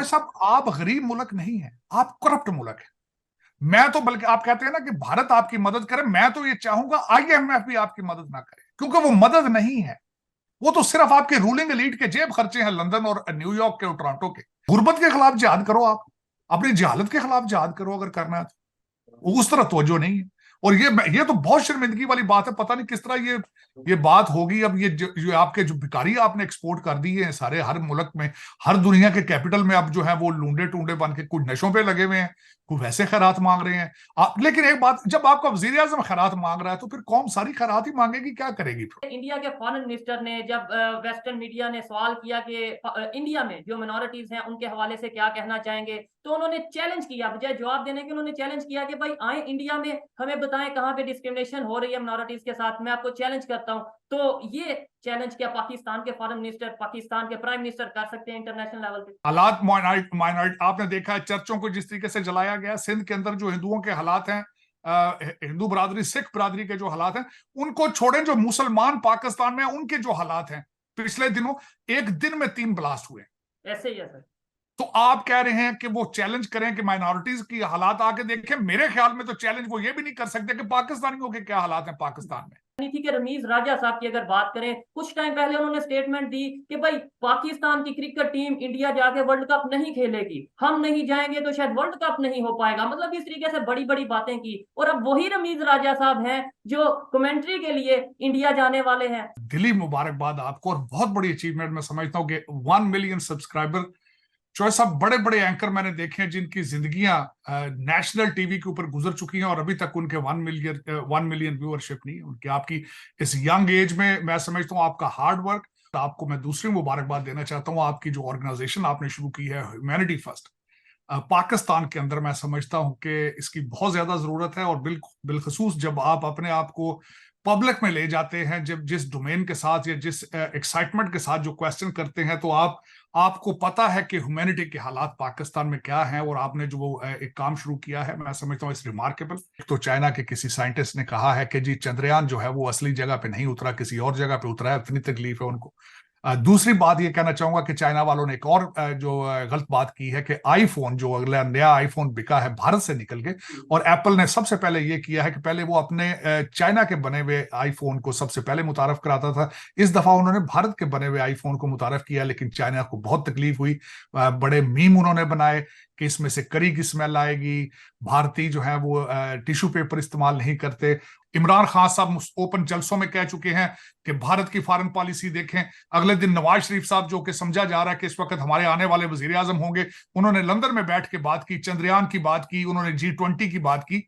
चौधरी साहब, आप गरीब मुल्क नहीं है, आप करप्ट मुल्क है। मैं तो बल्कि आप कहते हैं ना कि भारत आपकी मदद करे, मैं तो ये चाहूंगा IMF भी आपकी मदद ना करे, क्योंकि वो मदद नहीं है। वो तो सिर्फ आपके रूलिंग एलीट के जेब खर्चे हैं, लंदन और न्यूयॉर्क के और टोरंटो के। गुर्बत के खिलाफ जिहाद करो, आप अपनी जहालत के खिलाफ जिहाद करो अगर करना है तो। उस तरह तवज्जो नहीं है। और ये तो बहुत शर्मिंदगी वाली बात है। पता नहीं किस तरह ये बात होगी। अब ये जो आपके जो भिखारी आपने एक्सपोर्ट कर दी है सारे, हर मुल्क में, हर दुनिया के कैपिटल में, अब जो है वो लूंडे टूंडे बन के कुछ नशों पे लगे हुए हैं, कुछ वैसे खैरात मांग रहे हैं। लेकिन एक बात, जब आपका वजीर आजम खैरात मांग रहा है तो फिर कौम सारी खैरात ही मांगेगी, क्या करेगी फिर? इंडिया के फॉरेन मिनिस्टर ने जब वेस्टर्न मीडिया ने सवाल किया कि इंडिया में जो मिनोरिटीज हैं उनके हवाले से क्या कहना चाहेंगे, तो उन्होंने चैलेंज किया, बजाय जवाब देने के उन्होंने चैलेंज किया कि भाई आए इंडिया में, हमें बताएं कहां पे डिस्क्रिमिनेशन हो रही है मिनोरिटीज के साथ, मैं आपको चैलेंज करता हूं। तो ये चैलेंज क्या पाकिस्तान के फॉरेन मिनिस्टर, पाकिस्तान के प्राइम मिनिस्टर कर सकते हैं इंटरनेशनल लेवल पे? हालात माइनॉरिटी आपने देखा है, चर्चों को जिस तरीके से जलाया गया, सिंध के अंदर जो हिंदुओं के हालात हैं, हिंदू बरादरी, सिख बरादरी के जो हालात हैं, उनको छोड़ें, जो मुसलमान पाकिस्तान में उनके जो हालात हैं, पिछले दिनों एक दिन में 3 ब्लास्ट हुए। ऐसे ही है सर। तो आप कह रहे हैं कि वो चैलेंज करें कि माइनॉरिटीज की हालात आके देखें? मेरे ख्याल में तो चैलेंज वो ये भी नहीं कर सकते कि पाकिस्तानियों के क्या हालात हैं पाकिस्तान में। थी कि रमीज राजा साहब की अगर बात करें, कुछ टाइम पहले उन्होंने स्टेटमेंट दी कि भाई पाकिस्तान की क्रिकेट टीम इंडिया जाके वर्ल्ड कप नहीं खेलेगी, हम नहीं जाएंगे तो शायद वर्ल्ड कप नहीं हो पाएगा, मतलब इस तरीके से बड़ी बड़ी बातें की। और अब वही रमीज राजा साहब हैं जो कमेंट्री के लिए इंडिया जाने वाले हैं। दिली मुबारकबाद आपको, और बहुत बड़ी अचीवमेंट मैं समझता हूँ कि 1 मिलियन सब्सक्राइबर। चौधरी साहब, बड़े बड़े एंकर मैंने देखे हैं जिनकी जिंदगियां नेशनल टीवी के ऊपर गुजर चुकी हैं और अभी तक उनके 1 मिलियन व्यूअरशिप नहीं है उनकी। आपकी इस यंग एज में मैं समझता हूँ आपका हार्ड वर्क। आपको मैं दूसरी मुबारकबाद देना चाहता हूँ, आपकी जो ऑर्गेनाइजेशन आपने शुरू की है ह्यूमैनिटी फर्स्ट, पाकिस्तान के अंदर मैं समझता हूं कि इसकी बहुत ज्यादा जरूरत है। और बिलखसूस जब आप अपने आप को पब्लिक में ले जाते हैं, जब जिस डोमेन के साथ या जिस एक्साइटमेंट के साथ जो क्वेश्चन करते हैं, तो आपको पता है कि ह्यूमैनिटी के हालात पाकिस्तान में क्या हैं। और आपने जो वो एक काम शुरू किया है, मैं समझता हूँ इस रिमार्केबल। तो चाइना के किसी साइंटिस्ट ने कहा है कि जी चंद्रयान जो है वो असली जगह पे नहीं उतरा, किसी और जगह पे उतरा है, इतनी तकलीफ है उनको। दूसरी बात ये कहना चाहूंगा कि चाइना वालों ने एक और जो गलत बात की है कि आईफोन, जो अगला नया आईफोन बिका है भारत से निकल के, और एप्पल ने सबसे पहले ये किया है कि पहले वो अपने चाइना के बने हुए आईफोन को सबसे पहले मुतारफ कराता था। इस दफा उन्होंने भारत के बने हुए आईफोन को मुतारफ किया, लेकिन चाइना को बहुत तकलीफ हुई। बड़े मीम उन्होंने बनाए कि इसमें से करी की स्मेल आएगी, भारतीय जो है वो टिश्यू पेपर इस्तेमाल नहीं करते। इमरान खान साहब ओपन जलसों में कह चुके हैं कि भारत की फॉरेन पॉलिसी देखें। अगले दिन नवाज शरीफ साहब, जो कि समझा जा रहा है कि इस वक्त हमारे आने वाले वजीर आजम होंगे, उन्होंने लंदन में बैठ के बात की, चंद्रयान की बात की, उन्होंने G20 की बात की।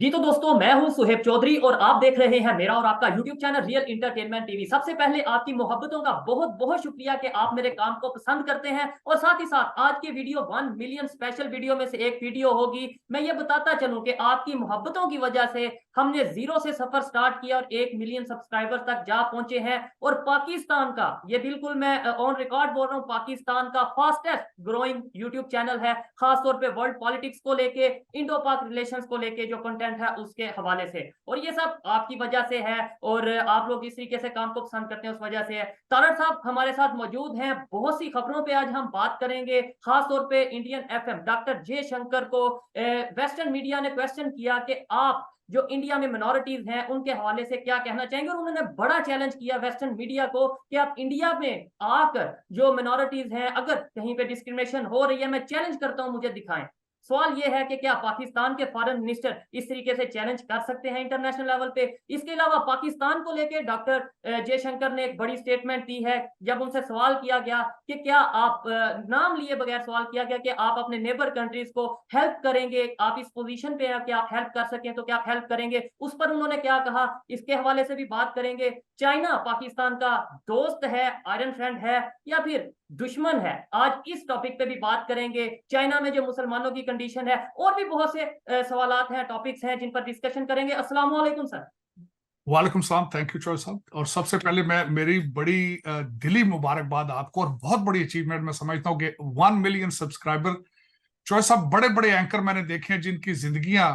जी तो दोस्तों, मैं हूं सुहेब चौधरी और आप देख रहे हैं मेरा और आपका YouTube channel real entertainment TV. सबसे पहले आपकी मोहब्बतों का बहुत बहुत शुक्रिया कि आप मेरे काम को पसंद करते हैं। और साथ ही साथ आज की वीडियो 1 मिलियन स्पेशल वीडियो में से एक वीडियो होगी। मैं ये बताता चलूं कि आपकी मोहब्बतों की वजह से हमने 0 से सफर स्टार्ट किया और 1 मिलियन सब्सक्राइबर तक जा पहुंचे हैं। और पाकिस्तान का, ये बिल्कुल मैं ऑन रिकॉर्ड बोल रहा हूँ, पाकिस्तान का फास्टेस्ट ग्रोइंग यूट्यूब चैनल है, खासतौर पर वर्ल्ड पॉलिटिक्स को लेके, इंडो पाक रिलेशन को लेके जो कंटेंट है उसके हवाले से। और ये सब आपकी वजह से है और आप लोग इस तरीके से काम को पसंद करते हैं उस वजह से है। तारड़ साहब हमारे साथ मौजूद हैं। बहुत सी खबरों पे आज हम बात करेंगे, खासतौर पे इंडियन FM डॉक्टर जयशंकर को वेस्टर्न मीडिया ने क्वेश्चन किया कि आप जो इंडिया में मिनोरिटीज हैं उनके हवाले से क्या कहना चाहेंगे। और उन्होंने बड़ा चैलेंज किया वेस्टर्न मीडिया को कि आप इंडिया में आकर जो मिनोरिटीज हैं, अगर कहीं पे डिस्क्रिमिनेशन हो रही है, मैं चैलेंज करता हूं, मुझे दिखाएं। सवाल यह है कि क्या पाकिस्तान के फॉरेन मिनिस्टर इस तरीके से चैलेंज कर सकते हैं इंटरनेशनल लेवल पे? इसके अलावा पाकिस्तान को लेकर डॉक्टर जयशंकर ने एक बड़ी स्टेटमेंट दी है। जब उनसे सवाल किया गया कि क्या आप, नाम लिए बगैर सवाल किया गया कि आप अपने नेबर कंट्रीज को हेल्प करेंगे, आप इस पोजीशन पे हैं कि आप हेल्प कर सकें, तो क्या आप हेल्प करेंगे? उस पर उन्होंने क्या कहा, इसके हवाले से भी बात करेंगे। चाइना पाकिस्तान का दोस्त है, आयरन फ्रेंड है, या फिर दुश्मन है? आज इस टॉपिक पे भी बात करेंगे। चाइना में जो मुसलमानों की कंडीशन है, और भी बहुत से सवालात हैं, टॉपिक्स हैं जिन पर डिस्कशन करेंगे। अस्सलाम वालेकुम सर। वालेकुम सलाम, थैंक यू चौधरी साहब। और सबसे पहले मैं मेरी बड़ी दिली मुबारकबाद आपको, और बहुत बड़ी अचीवमेंट मैं समझता हूँ कि 1 मिलियन सब्सक्राइबर। चौधरी साहब, बड़े बड़े एंकर मैंने देखे हैं जिनकी जिंदगियां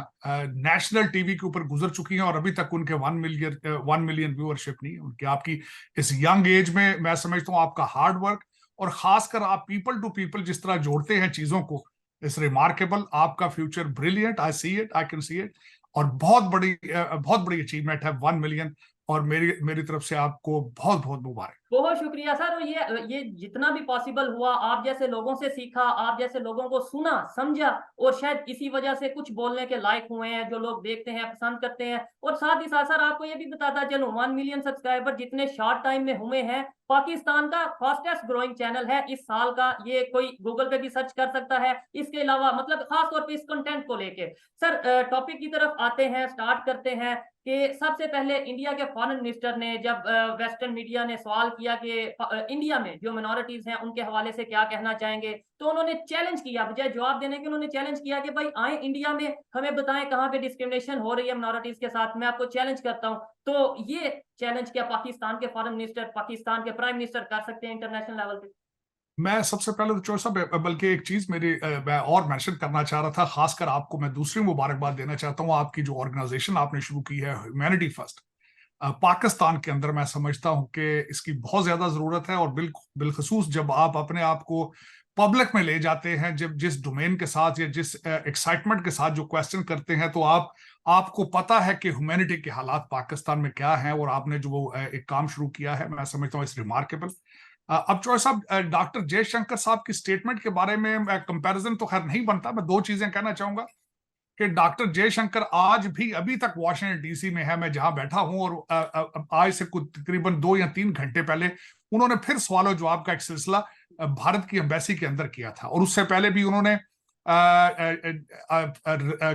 नेशनल टीवी के ऊपर गुजर चुकी हैं और अभी तक उनके 1 मिलियन व्यूअरशिप नहीं है उनकी। आपकी इस यंग एज में मैं समझता हूँ आपका हार्ड वर्क। और खासकर आप पीपल टू पीपल जिस तरह जोड़ते हैं चीजों को, इस रिमार्केबल। आपका future brilliant, I see it, I can see it. और बहुत बड़ी अचीवमेंट है 1 मिलियन, और मेरी तरफ से आपको बहुत बहुत मुबारक। बहुत शुक्रिया सर। और ये जितना भी पॉसिबल हुआ, आप जैसे लोगों से सीखा, आप जैसे लोगों को सुना समझा, और शायद इसी वजह से कुछ बोलने के लायक हुए हैं, जो लोग देखते हैं पसंद करते हैं। और साथ ही साथ सर आपको ये भी बताता चलूं, 1 मिलियन सब्सक्राइबर जितने शॉर्ट टाइम में हुए हैं, पाकिस्तान का फास्टेस्ट ग्रोइंग चैनल है इस साल का। ये कोई गूगल पे भी सर्च कर सकता है। इसके अलावा मतलब खास तौर पे इस कंटेंट को लेके सर टॉपिक की तरफ आते हैं, स्टार्ट करते हैं कि सबसे पहले इंडिया के फॉरेन मिनिस्टर ने जब वेस्टर्न मीडिया ने सवाल किया कि इंडिया में जो मिनोरिटीज हैं उनके हवाले से क्या कहना चाहेंगे, तो उन्होंने चैलेंज किया, बजाय जवाब देने के उन्होंने चैलेंज किया कि भाई आए इंडिया में, हमें बताएं कहाँ पे डिस्क्रिमिनेशन हो रही है मिनोरिटीज के साथ, मैं आपको चैलेंज करता हूँ। तो ये चैलेंज क्या पाकिस्तान के फॉरेन मिनिस्टर, पाकिस्तान के प्राइम मिनिस्टर कर सकते हैं इंटरनेशनल लेवल पे? मैं सबसे पहले तो चौर साहब, बल्कि एक चीज मैं और मेंशन करना चाह रहा था, खासकर आपको मैं दूसरी मुबारकबाद देना चाहता हूं। आपकी जो ऑर्गेनाइजेशन आपने शुरू की है, ह्यूमैनिटी फर्स्ट, पाकिस्तान के अंदर मैं समझता हूं कि इसकी बहुत ज्यादा जरूरत है। और बिलखसूस जब आप अपने आप को पब्लिक में ले जाते हैं, जब जिस डोमेन के साथ या जिस एक्साइटमेंट के साथ जो क्वेश्चन करते हैं, तो आपको पता है कि ह्यूमैनिटी के हालात पाकिस्तान में क्या हैं, और आपने जो एक काम शुरू किया है, मैं समझता हूँ इस रिमार्केबल। अब चौधरी साहब, डॉक्टर जयशंकर साहब की स्टेटमेंट के बारे में कंपैरिजन तो खैर नहीं बनता। मैं दो चीजें कहना चाहूंगा कि डॉक्टर जयशंकर आज भी अभी तक वाशिंगटन डीसी में है, मैं जहां बैठा हूं, और आज से कुछ तकरीबन 2 या 3 घंटे पहले उन्होंने फिर सवाल जवाब का एक सिलसिला भारत की एम्बेसी के अंदर किया था। और उससे पहले भी उन्होंने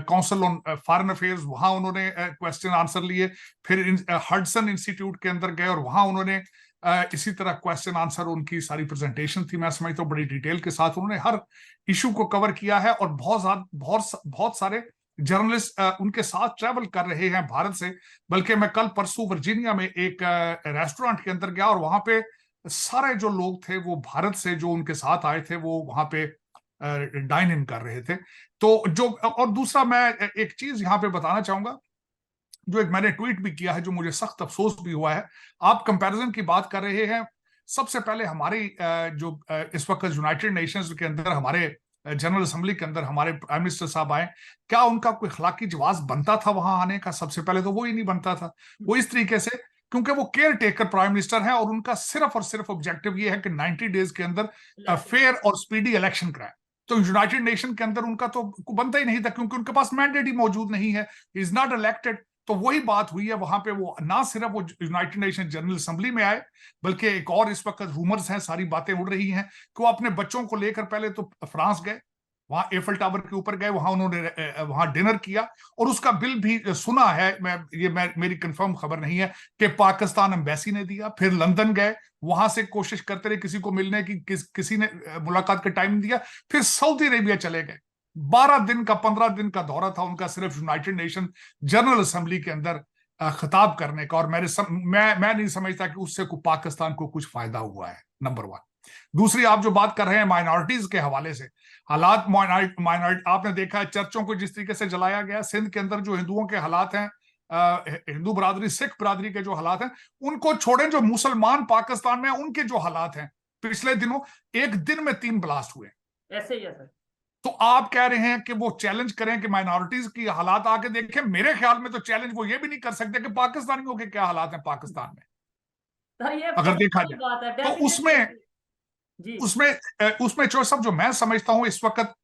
काउंसिल ऑन फॉरेन अफेयर्स, वहां उन्होंने क्वेश्चन आंसर लिए। फिर हडसन इंस्टीट्यूट के अंदर गए और वहां उन्होंने इसी तरह क्वेश्चन आंसर, उनकी सारी प्रेजेंटेशन थी, मैं समझता हूँ बड़ी डिटेल के साथ उन्होंने हर इशू को कवर किया है। और बहुत सारे जर्नलिस्ट उनके साथ ट्रैवल कर रहे हैं भारत से। बल्कि मैं कल परसों वर्जीनिया में एक रेस्टोरेंट के अंदर गया, और वहां पे सारे जो लोग थे वो भारत से, जो उनके साथ आए थे, वो वहां पे डाइन इन कर रहे थे। तो जो, और दूसरा मैं एक चीज यहाँ पे बताना चाहूंगा, जो एक मैंने ट्वीट भी किया है, जो मुझे सख्त अफसोस भी हुआ है। आप कंपैरिजन की बात कर रहे हैं, सबसे पहले हमारी जो इस वक्त यूनाइटेड नेशंस के अंदर, हमारे जनरल असेंबली के अंदर हमारे प्राइम मिनिस्टर साहब आए, क्या उनका कोई अखलाकी जवाब बनता था वहां आने का? सबसे पहले तो वो ही नहीं बनता था। वो इस तरीके से, क्योंकि वो केयर टेकर प्राइम मिनिस्टर हैं, और उनका सिर्फ और सिर्फ ऑब्जेक्टिव ये है कि 90 डेज के अंदर फेयर और स्पीडी इलेक्शन कराए। तो यूनाइटेड नेशन के अंदर उनका तो बनता ही नहीं था, क्योंकि उनके पास मैंडेट ही मौजूद नहीं है, इज नॉट इलेक्टेड। तो वही बात हुई है वहां पे, वो ना सिर्फ वो यूनाइटेड नेशन जनरल असेंबली में आए, बल्कि एक और इस वक्त रूमर्स हैं, सारी बातें उड़ रही हैं कि वो अपने बच्चों को लेकर पहले तो फ्रांस गए, वहां एफल टावर के ऊपर गए, वहां उन्होंने वहां डिनर किया, और उसका बिल भी सुना है, मेरी कंफर्म खबर नहीं है, कि पाकिस्तान एम्बेसी ने दिया। फिर लंदन गए, वहां से कोशिश करते रहे किसी को मिलने की, किसी ने मुलाकात का टाइम दिया। फिर सऊदी अरेबिया चले गए, 12 दिन का 15 दिन का दौरा था उनका, सिर्फ यूनाइटेड नेशन जनरल असेंबली के अंदर खिताब करने का। और मैं नहीं समझता कि उससे पाकिस्तान को कुछ फायदा हुआ है, नंबर 1। दूसरी, आप जो बात कर रहे हैं माइनॉरिटीज के हवाले से, हालात माइनॉरिटी आपने देखा है, चर्चों को जिस तरीके से जलाया गया, सिंध के अंदर जो हिंदुओं के हालात हैं, हिंदू बरादरी, सिख बरादरी के जो हालात हैं, उनको छोड़ें, जो मुसलमान पाकिस्तान में उनके जो हालात हैं, पिछले दिनों एक दिन में 3 ब्लास्ट हुए। ऐसे ही है सर। तो आप कह रहे हैं कि वो चैलेंज करें कि माइनॉरिटीज की हालात आके देखें? मेरे ख्याल में तो चैलेंज वो ये भी नहीं कर सकते कि पाकिस्तानियों के क्या हालात हैं पाकिस्तान में, सर ये अगर देखा बड़ी जाए बात है तो। उसमें जी। उसमें जो सब, जो मैं समझता हूं इस वक्त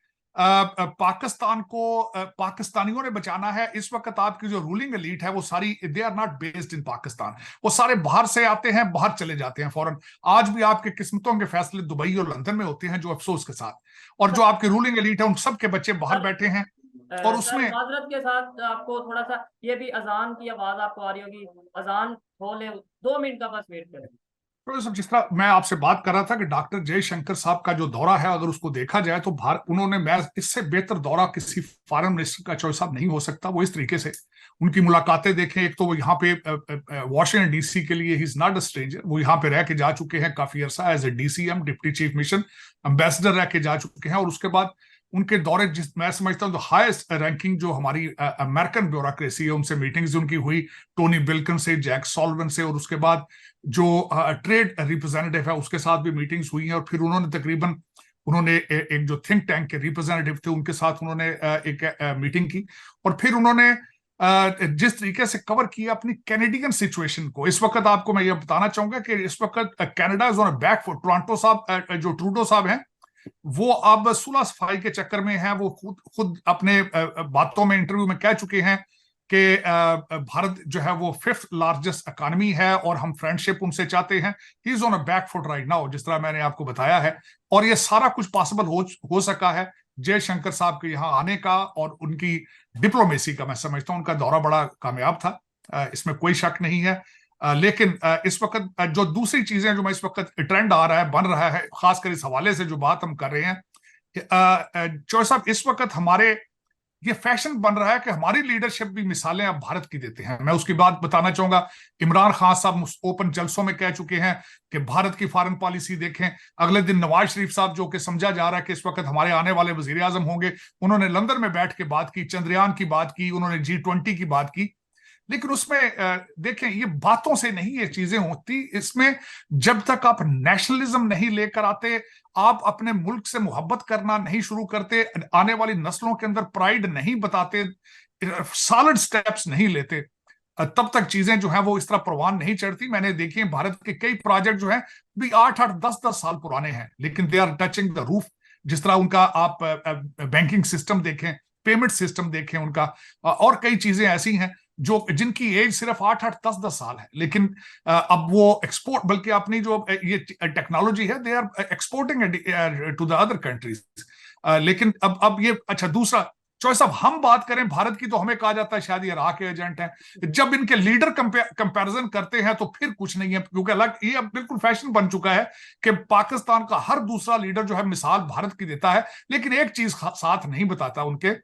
पाकिस्तान को पाकिस्तानियों ने बचाना है। इस वक्त आपकी जो रूलिंग एलीट है, वो सारी, they are not based in Pakistan, वो सारे बाहर से आते हैं, बाहर चले जाते हैं फौरन। आज भी आपके किस्मतों के फैसले दुबई और लंदन में होते हैं, जो अफसोस के साथ। और जो आपकी रूलिंग एलीट है, उन सब के बच्चे बाहर बैठे हैं। और सर उसमें माजरत के साथ आपको थोड़ा सा, ये भी अजान की आवाज आपको आ रही होगी, अजान हो ले, 2 मिनट का बस वेट करें। तो सब, जिस तरह मैं आपसे बात कर रहा था कि डॉक्टर जयशंकर साहब का जो दौरा है, अगर उसको देखा जाए तो उन्होंने, मैं इससे बेहतर दौरा किसी फॉरेन मिनिस्टर का चौधरी साहब नहीं हो सकता। वो इस तरीके से उनकी मुलाकातें देखें, एक तो वो यहाँ पे वॉशिंगटन डीसी के लिए, he is not a stranger, वो यहाँ पे रह के जा चुके हैं काफी अरसा, as a DCM, deputy chief mission ambassador रह के जा चुके हैं। और उसके बाद उनके दौरे, जिस मैं समझता हूँ जो हाईएस्ट रैंकिंग जो हमारी अमेरिकन ब्यूरोक्रेसी है उनसे मीटिंग्स उनकी हुई, टोनी बिल्कन से, जैक सॉल्वन से, और उसके बाद जो ट्रेड रिप्रेजेंटेटिव है उसके साथ भी मीटिंग्स हुई हैं। और फिर उन्होंने एक जो थिंक टैंक के रिप्रेजेंटेटिव थे उनके साथ उन्होंने एक मीटिंग की। और फिर उन्होंने जिस तरीके से कवर किया अपनी कैनेडियन सिचुएशन को, इस वक्त आपको मैं ये बताना चाहूंगा कि इस वक्त Canada is on back foot. Toronto साहब, जो ट्रूडो साहब हैं, वो अब सुलह सफाई के चक्कर में हैं। वो खुद अपने बातों में, इंटरव्यू में कह चुके हैं कि भारत जो है वो 5th लार्जेस्ट इकोनॉमी है और हम फ्रेंडशिप उनसे चाहते हैं। He is on a back foot right now, जिस तरह मैंने आपको बताया है। और ये सारा कुछ पॉसिबल हो सका है जयशंकर साहब के यहाँ आने का और उनकी डिप्लोमेसी का। मैं समझता हूं उनका दौरा बड़ा कामयाब था, इसमें कोई शक नहीं है। लेकिन इस वक्त जो दूसरी चीजें जो मैं इस वक्त ट्रेंड आ रहा है, बन रहा है, खासकर इस हवाले से जो बात हम कर रहे हैं, चौधरी साहब, इस वक्त हमारे ये फैशन बन रहा है कि हमारी लीडरशिप भी मिसालें अब भारत की देते हैं। मैं उसकी बात बताना चाहूंगा। इमरान खान साहब ओपन जलसों में कह चुके हैं कि भारत की फॉरेन पॉलिसी देखें। अगले दिन नवाज शरीफ साहब, जो कि समझा जा रहा है कि इस वक्त हमारे आने वाले वजीर आजम होंगे, उन्होंने लंदन में बैठ के बात की, चंद्रयान की बात की, उन्होंने G20 की बात की। लेकिन उसमें देखें, ये बातों से नहीं ये चीजें होती। इसमें जब तक आप नेशनलिज्म नहीं लेकर आते, आप अपने मुल्क से मोहब्बत करना नहीं शुरू करते, आने वाली नस्लों के अंदर प्राइड नहीं बताते, सॉलिड स्टेप्स नहीं लेते, तब तक चीजें जो है वो इस तरह परवान नहीं चढ़ती। मैंने देखी है भारत के कई प्रोजेक्ट जो हैं भी 8-8, 10-10 साल पुराने हैं, लेकिन they are touching the roof. जिस तरह उनका आप बैंकिंग सिस्टम देखें, पेमेंट सिस्टम देखें उनका, और कई चीजें ऐसी हैं जो जिनकी एज सिर्फ 8-8, 10-10 साल है, लेकिन अब वो एक्सपोर्ट, बल्कि अपनी जो ये टेक्नोलॉजी है, they are exporting to the other countries. लेकिन अब ये, अच्छा, दूसरा चॉइस, अब हम बात करें भारत की तो हमें कहा जाता है शायद ये राह के एजेंट हैं। जब इनके लीडर कंपैरिजन करते हैं तो फिर कुछ नहीं है, क्योंकि अलग ये अब बिल्कुल फैशन बन चुका है कि पाकिस्तान का हर दूसरा लीडर जो है मिसाल भारत की देता है, लेकिन एक चीज साथ नहीं बताता उनके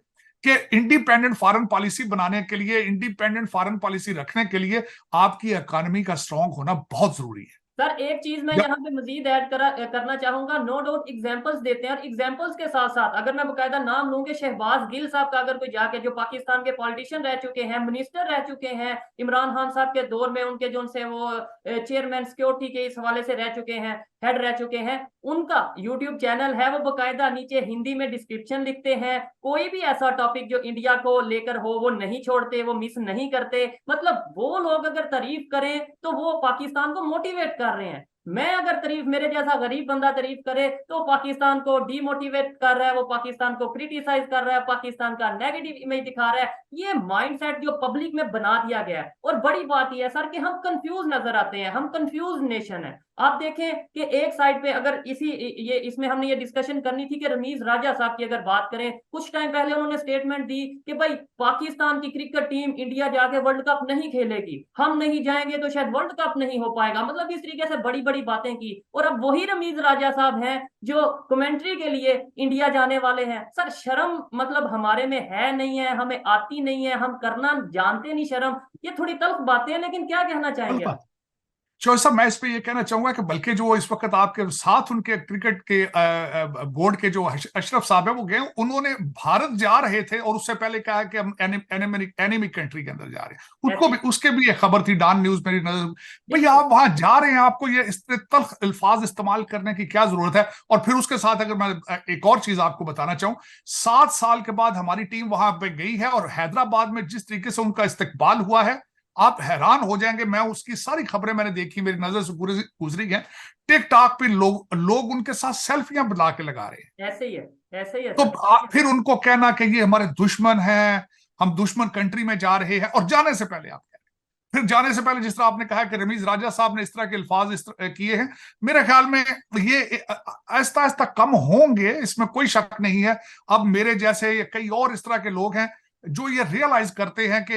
कि इंडिपेंडेंट फॉरेन पॉलिसी बनाने के लिए, इंडिपेंडेंट फॉरेन पॉलिसी रखने के लिए आपकी इकोनॉमी का स्ट्रांग होना बहुत जरूरी है। सर एक चीज मैं यहाँ पे मजीद ऐड करना चाहूंगा। नो डाउट एग्जांपल्स देते हैं, और एग्जांपल्स के साथ साथ अगर मैं बकायदा नाम लूं कि शहबाज गिल साहब का अगर कोई जाके, जो पाकिस्तान के पॉलिटिशियन रह चुके हैं, मिनिस्टर रह चुके हैं, इमरान खान साहब के दौर में उनके जो उनसे वो चेयरमैन सिक्योरिटी के इस हवाले से रह चुके हैं, हेड रह चुके हैं, उनका यूट्यूब चैनल है, वो बकायदा नीचे हिंदी में डिस्क्रिप्शन लिखते हैं। कोई भी ऐसा टॉपिक जो इंडिया को लेकर हो वो नहीं छोड़ते, वो मिस नहीं करते। मतलब वो लोग अगर तारीफ करें तो वो पाकिस्तान को मोटिवेट कर रहे हैं। मैं अगर तारीफ, मेरे जैसा गरीब बंदा तारीफ करे तो पाकिस्तान को डीमोटिवेट कर रहा है, वो पाकिस्तान को क्रिटिसाइज कर रहा है, पाकिस्तान का नेगेटिव इमेज दिखा रहा है। ये माइंडसेट जो पब्लिक में बना दिया गया है। और बड़ी बात यह है सर कि हम कंफ्यूज नजर आते हैं, हम कंफ्यूज नेशन है। आप देखें कि एक साइड पे अगर इसमें हमने ये डिस्कशन करनी थी कि रमीज राजा साहब की अगर बात करें, कुछ टाइम पहले उन्होंने स्टेटमेंट दी कि भाई पाकिस्तान की क्रिकेट टीम इंडिया जाके वर्ल्ड कप नहीं खेलेगी, हम नहीं जाएंगे तो शायद वर्ल्ड कप नहीं हो पाएगा। मतलब इस तरीके से बड़ी बड़ी बातें की। और अब वही रमीज राजा साहब हैं जो कमेंट्री के लिए इंडिया जाने वाले हैं। सर शर्म मतलब हमारे में है नहीं है, हमें आती नहीं है, हम करना जानते नहीं शर्म। ये थोड़ी तल्ख बातें हैं, लेकिन क्या कहना चाहेंगे? चौधरी साहब, मैं इस पे ये कहना चाहूंगा कि बल्कि जो इस वक्त आपके साथ उनके क्रिकेट के बोर्ड के जो अशरफ साहब है वो गए, उन्होंने भारत जा रहे थे और उससे पहले कहा कि हम एनिमिक कंट्री के अंदर जा रहे हैं। उनको भी, उसके भी एक खबर थी डॉन न्यूज, मेरी नजर, भाई आप वहां जा रहे हैं, आपको ये इस तल्ख अल्फाज इस्तेमाल करने की क्या जरूरत है? और फिर उसके साथ अगर मैं एक और चीज आपको बताना चाहूं, 7 साल के बाद हमारी टीम वहां पे गई है और हैदराबाद में जिस तरीके से उनका इस्तकबाल हुआ है, आप हैरान हो जाएंगे। मैं उसकी सारी खबरें मैंने देखी, मेरी नजर से गुजरी है। टिकटॉक पे लोग उनके साथ सेल्फियां बना के लगा रहे हैं। ऐसे ही है, ऐसे ही है। तो फिर उनको कहना कि ये हमारे दुश्मन हैं, हम दुश्मन कंट्री में जा रहे हैं। और जाने से पहले आप कह रहे हैं, फिर जाने से पहले जिस तरह आपने कहा कि रमीज राजा साहब ने इस तरह के अल्फाज किए हैं, मेरे ख्याल में ये आहिस्ता आहिस्ता कम होंगे, इसमें कोई शक नहीं है। अब मेरे जैसे ये कई और इस तरह के लोग हैं जो ये रियलाइज करते हैं कि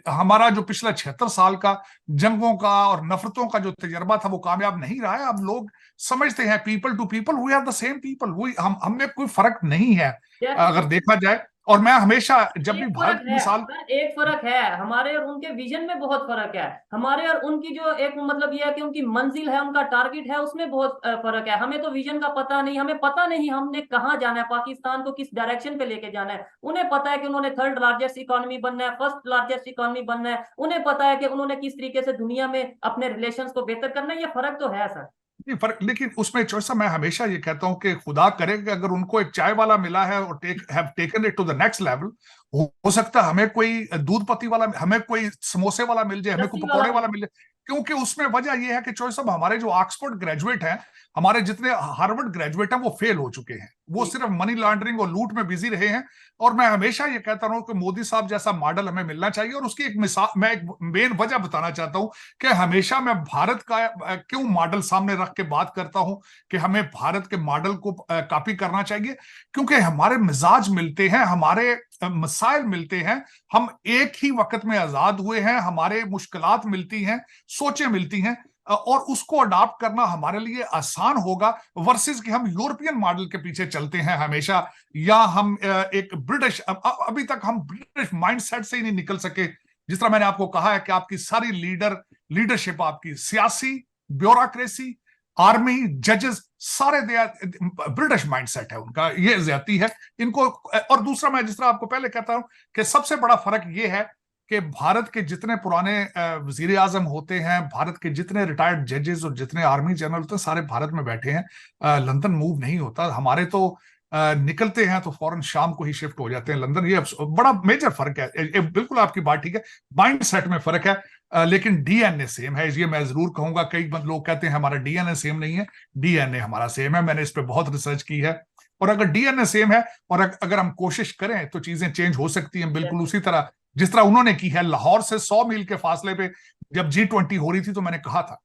हमारा जो पिछला 76 साल का जंगों का और नफरतों का जो तजर्बा था वो कामयाब नहीं रहा है। अब लोग समझते हैं people to people we are the same people, हम में कोई फर्क नहीं है अगर देखा जाए। और मैं हमेशा जब भी एक भारत फर्क की है मिसाल, सर, एक फर्क है, हमारे और उनके विजन में बहुत फर्क है। हमारे और उनकी जो एक मतलब ये है कि उनकी मंजिल है, उनका टारगेट है, उसमें बहुत फर्क है। हमें तो विजन का पता नहीं, हमें पता नहीं हमने कहाँ जाना है, पाकिस्तान को किस डायरेक्शन पे लेके जाना है। उन्हें पता है कि उन्होंने थर्ड लार्जेस्ट इकोनॉमी बनना है, फर्स्ट लार्जेस्ट इकोनॉमी बनना है। उन्हें पता है कि उन्होंने किस तरीके से दुनिया में अपने रिलेशंस को बेहतर करना है। ये फर्क तो है सर। नहीं फर्क, लेकिन उसमें चॉइस, मैं हमेशा ये कहता हूं कि खुदा करे कि अगर उनको एक चाय वाला मिला है और have taken it to the next level, हो सकता है हमें कोई दूध पत्ती वाला, हमें कोई समोसे वाला मिल जाए, हमें कोई लस्सी वाला पकौड़े वाला मिले। मिल जाए। क्योंकि उसमें वजह यह है कि चॉइस साहब, हमारे जो ऑक्सफोर्ड ग्रेजुएट हैं, हमारे जितने हार्वर्ड ग्रेजुएट हैं, वो फेल हो चुके हैं। वो जी। सिर्फ मनी लॉन्ड्रिंग और लूट में बिजी रहे हैं। और मैं हमेशा ये कहता हूं कि मोदी साहब जैसा मॉडल हमें मिलना चाहिए। और उसकी एक मिसाल, मैं एक मेन वजह बताना चाहता हूं कि हमेशा मैं भारत का क्यों मॉडल सामने रख के बात करता हूं कि हमें भारत के मॉडल को कॉपी करना चाहिए। क्योंकि हमारे मिजाज मिलते हैं, हमारे मसाइल मिलते हैं, हम एक ही वक्त में आजाद हुए हैं, हमारे मुश्किलात मिलती हैं, सोचें मिलती हैं, और उसको अडॉप्ट करना हमारे लिए आसान होगा वर्सेस कि हम यूरोपियन मॉडल के पीछे चलते हैं हमेशा, या हम एक ब्रिटिश, अभी तक हम ब्रिटिश माइंडसेट से ही नहीं निकल सके। जिस तरह मैंने आपको कहा है कि आपकी सारी लीडरशिप, आपकी सियासी ब्यूरोक्रेसी, आर्मी, जजेस, सारे ब्रिटिश माइंडसेट है उनका, ये ज्यादती है इनको। और दूसरा, मैं जिस तरह आपको पहले कहता हूं कि सबसे बड़ा फर्क ये है कि भारत के जितने पुराने वजीर आजम होते हैं, भारत के जितने रिटायर्ड जजेस और जितने आर्मी जनरल होते हैं, सारे भारत में बैठे हैं। लंदन मूव नहीं होता। हमारे तो निकलते हैं तो फौरन शाम को ही शिफ्ट हो जाते हैं लंदन। ये बड़ा मेजर फर्क है। बिल्कुल आपकी बात ठीक है, माइंड सेट में फर्क है। लेकिन डीएनए सेम है, ये मैं जरूर कहूंगा। कई लोग कहते हैं हमारा डीएनए सेम नहीं है, डीएनए हमारा सेम है। मैंने इस पर बहुत रिसर्च की है। और अगर डीएनए सेम है और अगर हम कोशिश करें तो चीजें चेंज हो सकती हैं, बिल्कुल उसी तरह जिस तरह उन्होंने की है। लाहौर से 100 मील के फासले पे जब G20 हो रही थी, तो मैंने कहा था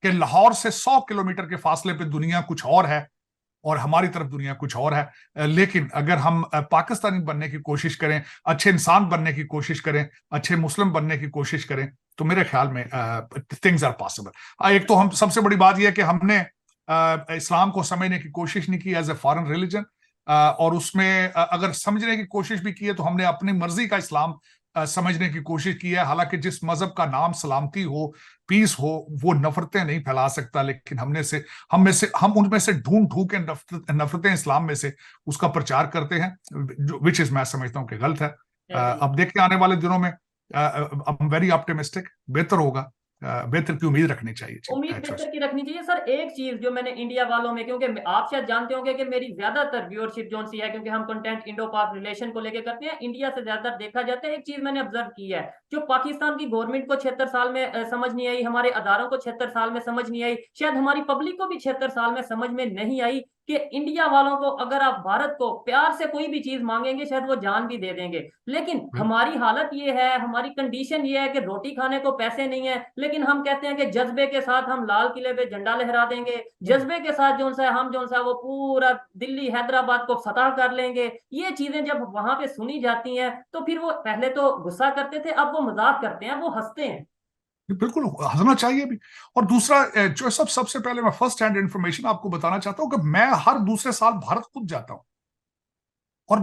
कि लाहौर से 100 किलोमीटर के फासले पे दुनिया कुछ और है और हमारी तरफ दुनिया कुछ और है। लेकिन अगर हम पाकिस्तानी बनने की कोशिश करें, अच्छे इंसान बनने की कोशिश करें, अच्छे मुस्लिम बनने की कोशिश करें, तो मेरे ख्याल में थिंग्स आर पॉसिबल। एक तो हम सबसे बड़ी बात यह है कि हमने इस्लाम को समझने की कोशिश नहीं की एज ए फॉरेन रिलीजन। और उसमें अगर समझने की कोशिश भी की है तो हमने अपनी मर्जी का इस्लाम समझने की कोशिश की है। हालांकि जिस मजहब का नाम सलामती हो, पीस हो, वो नफरतें नहीं फैला सकता, लेकिन हम उनमें से ढूंढ ढूंढ के नफरतें इस्लाम में से उसका प्रचार करते हैं, जो विच इज मैं समझता हूं कि गलत है। अब देखते आने वाले दिनों में, आई एम वेरी ऑप्टिमिस्टिक, बेहतर होगा। बेहतर की उम्मीद रखनी चाहिए। उम्मीद बेहतर की रखनी चाहिए सर। एक चीज जो मैंने इंडिया वालों में, क्योंकि आप शायद जानते होंगे कि मेरी ज्यादातर व्यूअरशिप जोन सी है, क्योंकि हम कंटेंट इंडो पाक रिलेशन को लेकर करते हैं, इंडिया से ज्यादातर देखा जाता है। एक चीज मैंने ऑब्जर्व की है, जो पाकिस्तान की गवर्नमेंट को 76 साल में समझ नहीं आई, हमारे अदारों को 76 साल में समझ नहीं आई, शायद हमारी पब्लिक को भी 76 साल में समझ में नहीं आई कि इंडिया वालों को अगर आप भारत को प्यार से कोई भी चीज मांगेंगे, शायद वो जान भी दे देंगे। लेकिन हमारी हालत ये है, हमारी कंडीशन ये है कि रोटी खाने को पैसे नहीं है, लेकिन हम कहते हैं कि जज्बे के साथ हम लाल किले पे झंडा लहरा देंगे, जज्बे के साथ जो सा हम जो सा वो पूरा दिल्ली हैदराबाद को फतह कर लेंगे। ये चीजें जब वहां पे सुनी जाती हैं तो फिर वो पहले तो गुस्सा करते थे, अब वो मजाक करते हैं, वो हंसते हैं। बिल्कुल हंसना चाहिए भी। और दूसरा, जो सबसे पहले मैं फर्स्ट हैंड इंफॉर्मेशन आपको बताना चाहता हूं कि मैं हर दूसरे साल भारत खुद जाता हूं। और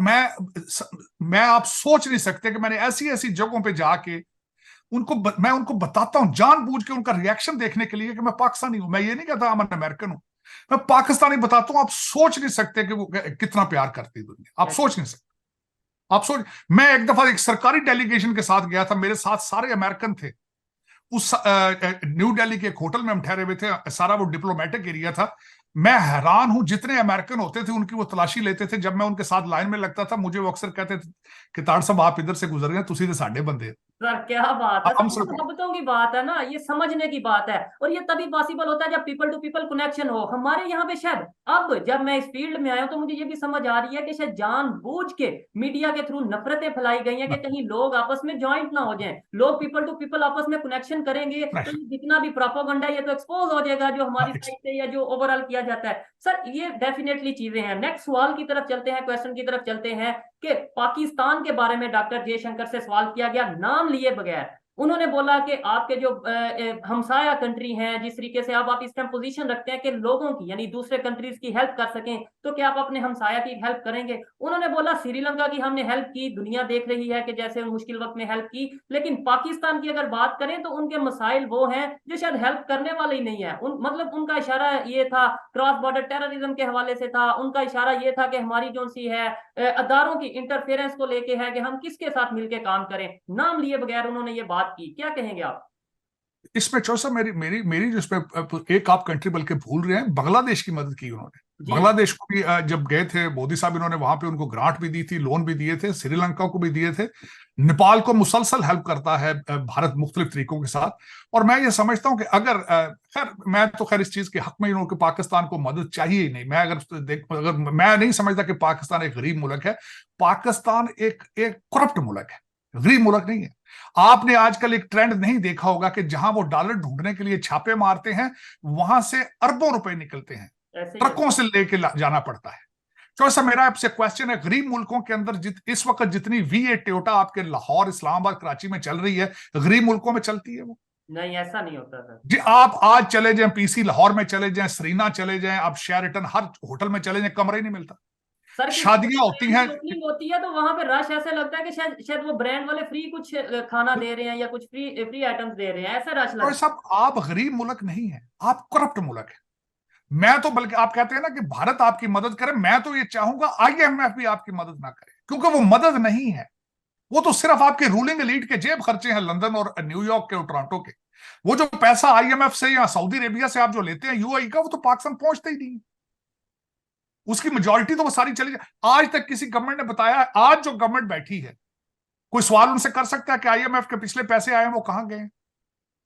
मैं आप सोच नहीं सकते कि मैंने ऐसी ऐसी जगहों पे जाके मैं उनको बताता हूं जानबूझ के, उनका रिएक्शन देखने के लिए कि मैं पाकिस्तानी हूं। मैं ये नहीं कहता मैं अमेरिकन हूं, मैं पाकिस्तानी बताता हूं। आप सोच नहीं सकते कि वो कितना प्यार करती है दुनिया, आप सोच नहीं सकते। आप सोच, मैं एक दफा एक सरकारी डेलीगेशन के साथ गया था, मेरे साथ सारे अमेरिकन थे। उस न्यू दिल्ली के एक होटल में हम ठहरे हुए थे, सारा वो डिप्लोमेटिक एरिया था। मैं हैरान हूं, जितने अमेरिकन होते थे उनकी वो तलाशी लेते थे। जब मैं उनके साथ लाइन में लगता था, मुझे वो अक्सर कहते थे कि ताड़ साहब आप इधर से गुजर गए, तुसी तो साडे बंदे। सर क्या बात है हम सर, ये सिर्फ, मोहब्बतों की बात है ना, ये समझने की बात है। और ये तभी पॉसिबल होता है जब पीपल टू पीपल कनेक्शन हो। हमारे यहाँ पे शायद अब जब मैं इस फील्ड में आया हूं तो मुझे ये भी समझ आ रही है कि शायद जानबूझ के मीडिया के थ्रू नफरतें फैलाई गई हैं कि कहीं लोग आपस में ज्वाइंट ना हो जाएं। लोग पीपल टू पीपल आपस में कनेक्शन करेंगे तो ये जितना भी प्रोपोगंडा है ये तो एक्सपोज हो जाएगा, जो हमारी साइड से या जो ओवरऑल किया जाता है। सर ये डेफिनेटली चीजें हैं। नेक्स्ट सवाल की तरफ चलते हैं, क्वेश्चन की तरफ चलते हैं कि पाकिस्तान के बारे में डॉक्टर जयशंकर से सवाल किया गया नाम लिए बगैर। उन्होंने बोला कि आपके जो हमसाया कंट्री हैं, जिस तरीके से अब आप इस टाइम पोजीशन रखते हैं कि लोगों की यानी दूसरे कंट्रीज की हेल्प कर सकें, तो क्या आप अपने हमसाया की हेल्प करेंगे? उन्होंने बोला श्रीलंका की हमने हेल्प की, दुनिया देख रही है कि जैसे मुश्किल वक्त में हेल्प की, लेकिन पाकिस्तान की अगर बात करें तो उनके मसाइल वो हैं जो शायद हेल्प करने वाले ही नहीं है। मतलब उनका इशारा ये था, क्रॉस बॉर्डर टेररिज्म के हवाले से था, उनका इशारा ये था कि हमारी जो सी है अदारों की इंटरफेरेंस को लेके है कि हम किसके साथ मिलकर काम करें। नाम लिए बगैर उन्होंने ये बात की। क्या कहेंगे आप? इसमें चौसा मेरी मेरी मेरी जिसमें एक आप कंट्री बल्कि भूल रहे हैं, बांग्लादेश की मदद की उन्होंने। जी बांग्लादेश को भी जब गए थे मोदी साहब, इन्होंने वहां पे उनको ग्रांट भी दी थी, लोन भी दिए थे, श्रीलंका को भी दिए थे। नेपाल को मुसलसल हेल्प करता है भारत मुख्तलिफ तरीकों के साथ। और मैं ये समझता हूं कि अगर खैर मैं तो खैर इस चीज के हक में ही हूं कि पाकिस्तान को मदद चाहिए ही नहीं। मैं अगर मैं नहीं समझता कि पाकिस्तान एक गरीब मुल्क है। पाकिस्तान एक एक करप्ट मुल्क है, गरीब मुल्क नहीं है। आपने आजकल एक ट्रेंड नहीं देखा होगा कि जहां वो डॉलर ढूंढने के लिए छापे मारते हैं, वहां से अरबों रुपए निकलते हैं, ऐसे ही है। ट्रकों से लेके जाना पड़ता है। तो ऐसा मेरा आपसे क्वेश्चन है, गरीब मुल्कों के अंदर इस वक्त जितनी V8 टोयोटा आपके लाहौर, इस्लामाबाद, कराची में चल रही है, गरीब मुल्कों में चलती है वो? नहीं, ऐसा नहीं होता सर। जी, आप आज चले जाएं, PC लाहौर में चले जाएं, सरीना चले जाएं, आप शेरेटन हर होटल में चले जाएं, कमरा ही नहीं मिलता। सर किसी शादियां होती ब्रांड हैं। की ओपनिंग होती है तो वहां पे रश ऐसे लगता है कि शायद शायद वो ब्रांड वाले फ्री कुछ खाना दे रहे हैं या कुछ फ्री फ्री आइटम्स दे रहे हैं, ऐसा रश तो लगता सब आप गरीब मुल्क नहीं है, आप करप्ट मुल्क है। मैं तो बल्कि आप कहते हैं ना कि भारत आपकी मदद करे, मैं तो ये चाहूंगा IMF भी आपकी मदद ना करे, क्योंकि वो मदद नहीं है। वो तो सिर्फ आपके रूलिंग एलीट के जेब खर्चे हैं, लंदन और न्यूयॉर्क के और टोरंटो के। वो जो पैसा IMF से या सऊदी अरेबिया से आप जो लेते हैं UAE का, वो तो पाकिस्तान पहुंचता ही नहीं। उसकी मेजोरिटी तो वो सारी चली जाए। आज तक किसी गवर्नमेंट ने बताया, आज जो गवर्नमेंट बैठी है, कोई सवाल उनसे कर सकता है कि IMF के पिछले पैसे आए हैं वो कहां गए? है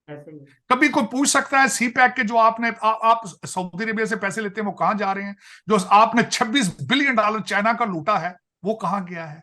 ऐसे ही। कभी कोई पूछ सकता है CPEC के जो आप सऊदी अरेबिया से पैसे लेते हैं वो कहां जा रहे हैं? जो आपने $26 बिलियन चाइना का लूटा है, वो कहां गया है?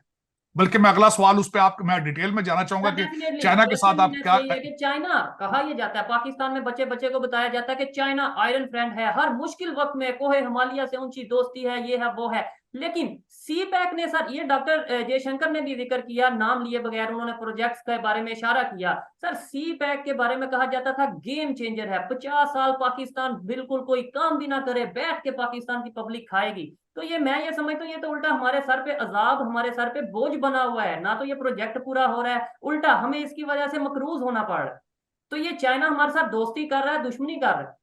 बल्कि मैं अगला सवाल उस पर मैं डिटेल में जाना चाहूंगा कि डेफिनेटली चाइना के साथ क्वेश्चन आप क्या। यही है कि चाइना, कहा यह जाता है पाकिस्तान में बच्चे बच्चे को बताया जाता है कि चाइना आयरन फ्रेंड है, हर मुश्किल वक्त में कोहे हिमालय से ऊंची दोस्ती है, ये है वो है। लेकिन CPEC ने सर, ये डॉक्टर जयशंकर ने भी जिक्र किया, नाम लिए बगैर उन्होंने प्रोजेक्ट्स के बारे में इशारा किया। सर CPEC के बारे में कहा जाता था गेम चेंजर है, 50 साल पाकिस्तान बिल्कुल कोई काम भी ना करे, बैठ के पाकिस्तान की पब्लिक खाएगी। तो ये समझता हूँ ये तो उल्टा हमारे सर पे अजाब, हमारे सर पे बोझ बना हुआ है। ना तो ये प्रोजेक्ट पूरा हो रहा है, उल्टा हमें इसकी वजह से मकरूज होना पड़ रहा है। तो ये चाइना हमारे साथ दोस्ती कर रहा है, दुश्मनी कर रहा है।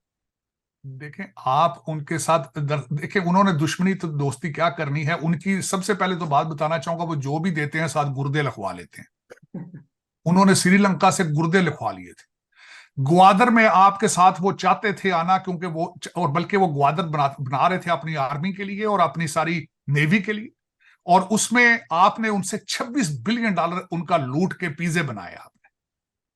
देखें, आप उनके साथ देखें, उन्होंने दुश्मनी तो दोस्ती क्या करनी है उनकी। सबसे पहले तो बात बताना चाहूंगा, वो जो भी देते हैं साथ गुर्दे लिखवा लेते हैं। उन्होंने श्रीलंका से गुर्दे लिखवा लिए थे। ग्वादर में आपके साथ वो चाहते थे आना, क्योंकि वो, और बल्कि वो ग्वादर बना रहे थे अपनी आर्मी के लिए और अपनी सारी नेवी के लिए। और उसमें आपने उनसे $26 बिलियन उनका लूट के पिज्जे बनाए आपने।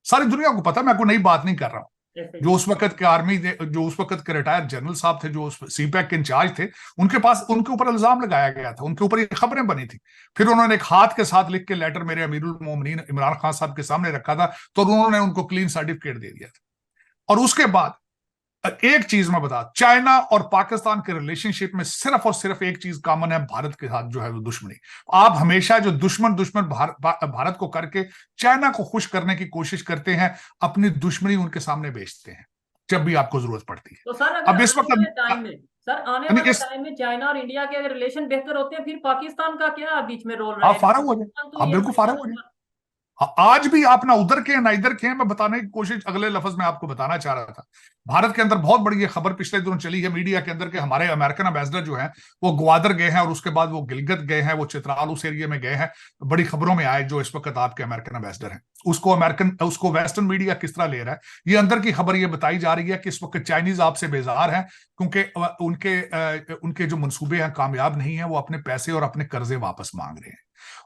सारी दुनिया को पता, मैं कोई नई बात नहीं कर रहा हूं। ऐसे जो ही। उस वक्त के जो उस वक्त के रिटायर्ड जनरल साहब थे, जो CPEC के इंचार्ज थे, उनके पास उनके ऊपर इल्जाम लगाया गया था, उनके ऊपर ये खबरें बनी थी। फिर उन्होंने एक हाथ के साथ लिख के लेटर मेरे अमीरुल मोमिनीन इमरान खान साहब के सामने रखा था, तो उन्होंने उनको क्लीन सर्टिफिकेट दे दिया था। और उसके बाद एक चीज मैं बता, चाइना और पाकिस्तान के रिलेशनशिप में सिर्फ और सिर्फ एक चीज कॉमन है, भारत के साथ जो है वो दुश्मनी। आप हमेशा जो दुश्मन भारत को करके चाइना को खुश करने की कोशिश करते हैं, अपनी दुश्मनी उनके सामने बेचते हैं जब भी आपको जरूरत पड़ती है। तो सर अगर अब इस आने वाले वक्त टाइम में, सर आने यानी वाले इस टाइम में चाइना और इंडिया के अगर रिलेशन बेहतर होते हैं, फिर पाकिस्तान का क्या बीच में रोल आप रहेगा? फारग हो जाए, पाकिस्तान तो आप ये बिल्कुल फारग हो जाए। आज भी आप ना उधर के हैं ना इधर के हैं। मैं बताने की कोशिश अगले लफ्ज में आपको बताना चाह रहा था। भारत के अंदर बहुत बड़ी ये खबर पिछले दिनों चली है मीडिया के अंदर कि हमारे अमेरिकन एम्बेसडर जो हैं वो ग्वादर गए हैं और उसके बाद वो गिलगित गए हैं, वो चित्राल उस एरिया में गए हैं। बड़ी खबरों में आए जो इस वक्त आपके अमेरिकन एम्बेसडर हैं, उसको वेस्टर्न मीडिया किस तरह ले रहा है। ये अंदर की खबर ये बताई जा रही है कि इस वक्त चाइनीज आपसे बेजार हैं, क्योंकि उनके जो मंसूबे हैं कामयाब नहीं है, वो अपने पैसे और अपने कर्जे वापस मांग रहे हैं।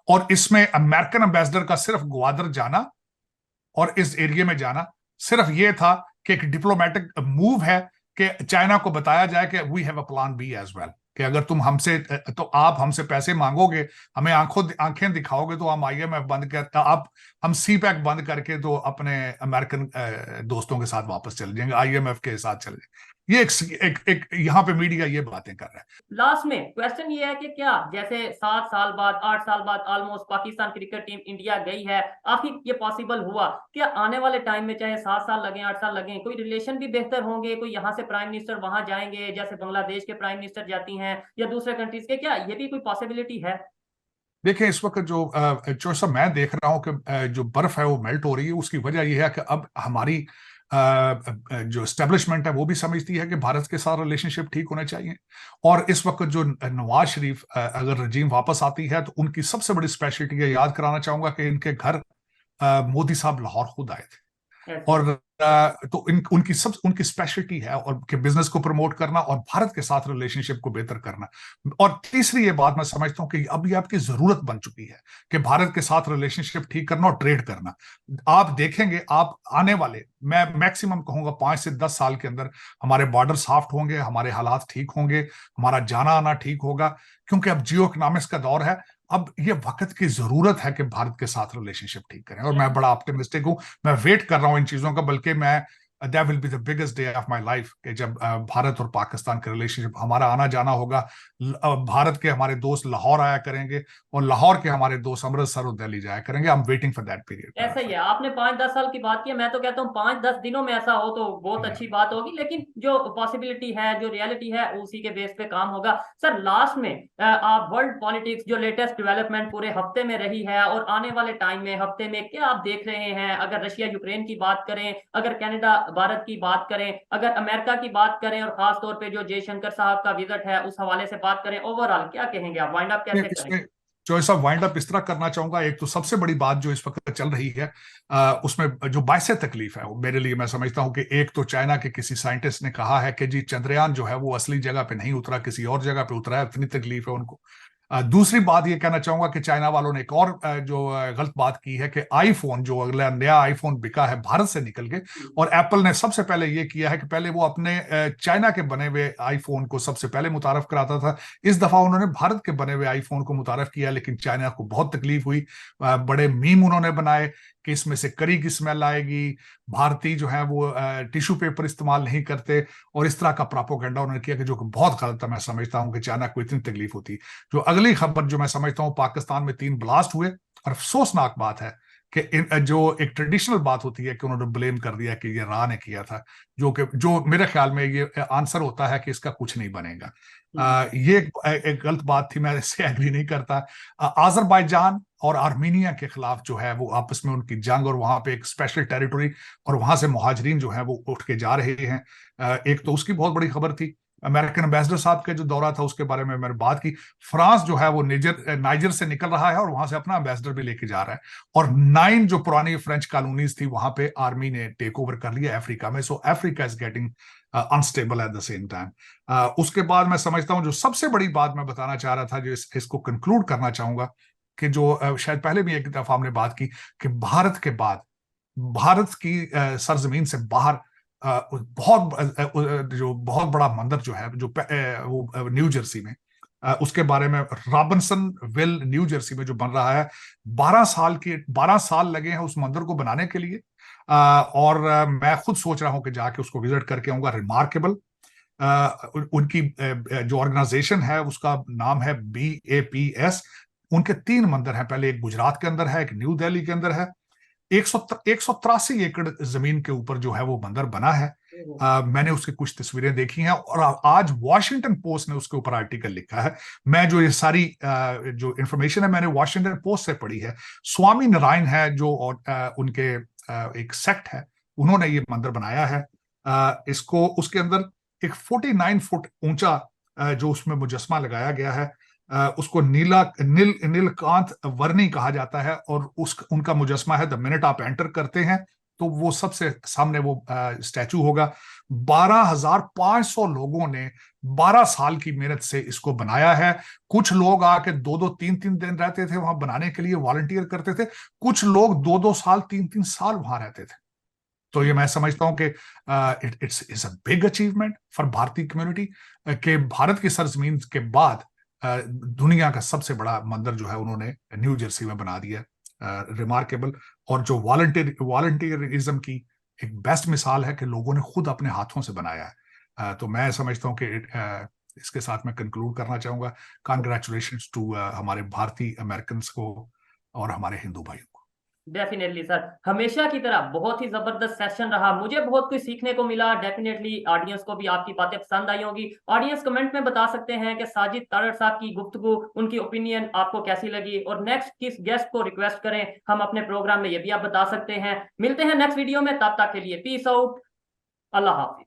और इसमें अमेरिकन एम्बेसडर का सिर्फ ग्वादर जाना और इस एरिया में जाना सिर्फ ये था कि एक डिप्लोमेटिक मूव है कि चाइना को बताया जाए कि we have a plan B as well, कि अगर तुम हमसे, तो आप हमसे पैसे मांगोगे, हमें आंखें दिखाओगे, तो हम IMF बंद कर, आप हम CPEC बंद करके तो अपने अमेरिकन दोस्तों के साथ वापस चले जाएंगे, IMF के साथ चले जाएंगे। ये एक यहाँ पे मीडिया ये बातें कर रहा है। लास्ट में क्वेश्चन ये है कि क्या जैसे 7 साल बाद 8 साल बाद almost Pakistan cricket team India गई है, आखिर ये पॉसिबल हुआ, क्या आने वाले टाइम में चाहे 7 साल लगे 8 साल लगे, कोई रिलेशन भी बेहतर होंगे, कोई यहाँ से प्राइम मिनिस्टर वहां जाएंगे जैसे बांग्लादेश के प्राइम मिनिस्टर जाती हैं या दूसरे कंट्रीज के, क्या ये भी कोई पॉसिबिलिटी है? देखिए इस वक्त जो सब मैं देख रहा हूँ कि जो बर्फ है वो मेल्ट हो रही है, उसकी वजह यह है कि अब हमारी जो एस्टेब्लिशमेंट है वो भी समझती है कि भारत के साथ रिलेशनशिप ठीक होने चाहिए। और इस वक्त जो नवाज शरीफ अगर रजीम वापस आती है तो उनकी सबसे बड़ी स्पेशलिटी है, याद कराना चाहूंगा कि इनके घर मोदी साहब लाहौर खुद आए थे। और तो उनकी स्पेशलिटी है और कि बिजनेस को प्रमोट करना और भारत के साथ रिलेशनशिप को बेहतर करना। और तीसरी ये बात मैं समझता हूं कि अब ये आपकी जरूरत बन चुकी है कि भारत के साथ रिलेशनशिप ठीक करना और ट्रेड करना। आप देखेंगे, आप आने वाले, मैं मैक्सिमम कहूंगा 5 से 10 साल के अंदर हमारे बॉर्डर सॉफ्ट होंगे, हमारे हालात ठीक होंगे, हमारा जाना आना ठीक होगा, क्योंकि अब जियो इकोनॉमिक्स का दौर है। अब ये वक्त की जरूरत है कि भारत के साथ रिलेशनशिप ठीक करें, और मैं बड़ा ऑप्टिमिस्टिक हूं। मैं वेट कर रहा हूं इन चीजों का, बल्कि मैं that will be the biggest day of my life कि जब भारत और पाकिस्तान के रिलेशनशिप, हमारा आना जाना होगा। भारत के हमारे दोस्त लाहौर आया करेंगे और लाहौर के हमारे दोस्त अमृतसर और दिल्ली जाया करेंगे। I am waiting for that period. ऐसा ही है, आपने 5-10 साल की बात की, मैं तो कहता हूँ 5-10 दिनों में ऐसा हो तो बहुत अच्छी बात होगी, लेकिन जो पॉसिबिलिटी है, जो रियलिटी है, उसी के बेस पे काम होगा। सर लास्ट में आप वर्ल्ड पॉलिटिक्स जो लेटेस्ट डेवलपमेंट पूरे हफ्ते में रही है और आने वाले टाइम में हफ्ते में क्या आप देख रहे हैं? अगर रशिया यूक्रेन की बात करें, अगर कनाडा भारत की बात करें, अगर अमेरिका की बात करें, और खास तौर पे जो जयशंकर साहब का विजिट है उस हवाले से बात करें, ओवरऑल क्या कहेंगे आप, वाइंड अप कैसे करेंगे? इसमें चॉइस ऑफ वाइंड अप इस तरह करना चाहूंगा। एक तो सबसे बड़ी बात जो इस वक्त चल रही है, उसमें जो बायसे तकलीफ है वो मेरे लिए, मैं समझता हूं कि एक तो चाइना के किसी साइंटिस्ट ने कहा है कि जी चंद्रयान जो है वो असली जगह पे नहीं उतरा, किसी और जगह पे उतरा है, इतनी तकलीफ है उनको। दूसरी बात ये कहना चाहूंगा कि चाइना वालों ने एक और गलत बात की है कि आईफोन, जो अगला नया आईफोन बिका है भारत से निकल के, और एप्पल ने सबसे पहले ये किया है कि पहले वो अपने चाइना के बने हुए आईफोन को सबसे पहले मुतारफ कराता था। इस दफा उन्होंने भारत के बने हुए आईफोन को मुतारफ किया, लेकिन चाइना को बहुत तकलीफ हुई। बड़े मीम उन्होंने बनाए कि इसमें से करी की स्मेल आएगी, भारतीय जो है वो टिश्यू पेपर इस्तेमाल नहीं करते, और इस तरह का प्रोपेगेंडा उन्होंने किया कि जो कि बहुत गलत है। मैं समझता हूं कि चाइना को इतनी तकलीफ होती। जो अगली खबर जो मैं समझता हूं, पाकिस्तान में 3 ब्लास्ट हुए, और अफसोसनाक बात है कि जो एक ट्रेडिशनल बात होती है कि उन्होंने ब्लेम कर दिया कि ये रा ने किया था, जो मेरे ख्याल में ये आंसर होता है कि इसका कुछ नहीं बनेगा। ये एक गलत बात थी, मैं इससे एग्री नहीं करता। अजरबैजान और आर्मीनिया के खिलाफ जो है वो आपस में उनकी जंग, और वहां पे एक स्पेशल टेरिटरी, और वहां से मुहाजिरीन जो है वो उठ के जा रहे हैं। एक तो उसकी बहुत बड़ी खबर थी। अमेरिकन एम्बेसडर साहब का जो दौरा था उसके बारे में मैंने बात की। फ्रांस जो है वो नाइजर से निकल रहा है और वहां से अपना एम्बेसडर भी लेके जा रहा है। और 9 जो पुरानी फ्रेंच कॉलोनीज थी वहां पे आर्मी ने टेक ओवर कर लिया अफ्रीका में। So Africa is getting unstable at the same time. उसके बाद मैं समझता हूं जो सबसे बड़ी बात मैं बताना चाह रहा था, जो इसको कंक्लूड करना चाहूंगा, कि जो शायद पहले भी एक दफा हमने बात की कि भारत के बाद, भारत की सरजमीन से बाहर बहुत बड़ा मंदिर जो है, जो वो न्यू जर्सी में, उसके बारे में, रॉबिन्सन विल न्यू जर्सी में जो बन रहा है, 12 साल लगे हैं उस मंदिर को बनाने के लिए। और मैं खुद सोच रहा हूं कि जाके उसको विजिट करके आऊंगा। रिमार्केबल। उनकी जो ऑर्गेनाइजेशन है उसका नाम है BAPS। उनके 3 मंदिर हैं, पहले एक गुजरात के अंदर है, एक न्यू दिल्ली के अंदर है। 183 एकड़ जमीन के ऊपर जो है वो मंदिर बना है। मैंने उसकी कुछ तस्वीरें देखी हैं, और आज वॉशिंगटन पोस्ट ने उसके ऊपर आर्टिकल लिखा है। मैं जो ये सारी जो इंफॉर्मेशन है मैंने वॉशिंगटन पोस्ट से पढ़ी है। स्वामी नारायण है जो उनके एक सेक्ट है, उन्होंने ये मंदिर बनाया है। इसको उसके अंदर एक 49 फुट ऊंचा जो उसमें मुजस्मा लगाया गया है, उसको नीलकांत वर्णी कहा जाता है, और उनका मुजस्मा है। द मिनट आप एंटर करते हैं तो वो सबसे सामने वो स्टैचू होगा। 12,500 लोगों ने 12 साल की मेहनत से इसको बनाया है। कुछ लोग आके 2-2, 3-3 दिन रहते थे वहां बनाने के लिए, वॉलंटियर करते थे। कुछ लोग 2-2 साल, 3-3 साल वहां रहते थे। तो ये मैं समझता हूं कि it's a big achievement for भारतीय कम्युनिटी कि भारत की सरजमीन के बाद दुनिया का सबसे बड़ा मंदिर जो है उन्होंने न्यू जर्सी में बना दिया। रिमार्केबल। और जो वॉलंटियरिज्म की एक बेस्ट मिसाल है कि लोगों ने खुद अपने हाथों से बनाया है। तो मैं समझता हूँ कि इसके साथ मैं कंक्लूड करना चाहूंगा। कॉन्ग्रेचुलेशंस टू हमारे भारतीय अमेरिकन को और हमारे हिंदू भाइयों को। डेफिनेटली सर, हमेशा की तरह बहुत ही जबरदस्त सेशन रहा, मुझे बहुत कुछ सीखने को मिला। डेफिनेटली ऑडियंस को भी आपकी बातें पसंद आई होगी। ऑडियंस कमेंट में बता सकते हैं कि साजिद तारड़ साहब की गुफ्तगू, उनकी ओपिनियन आपको कैसी लगी और नेक्स्ट किस गेस्ट को रिक्वेस्ट करें हम अपने प्रोग्राम में, ये भी आप बता सकते हैं। मिलते हैं नेक्स्ट वीडियो में, तब तक के लिए पीस आउट, अल्लाह हाफिज।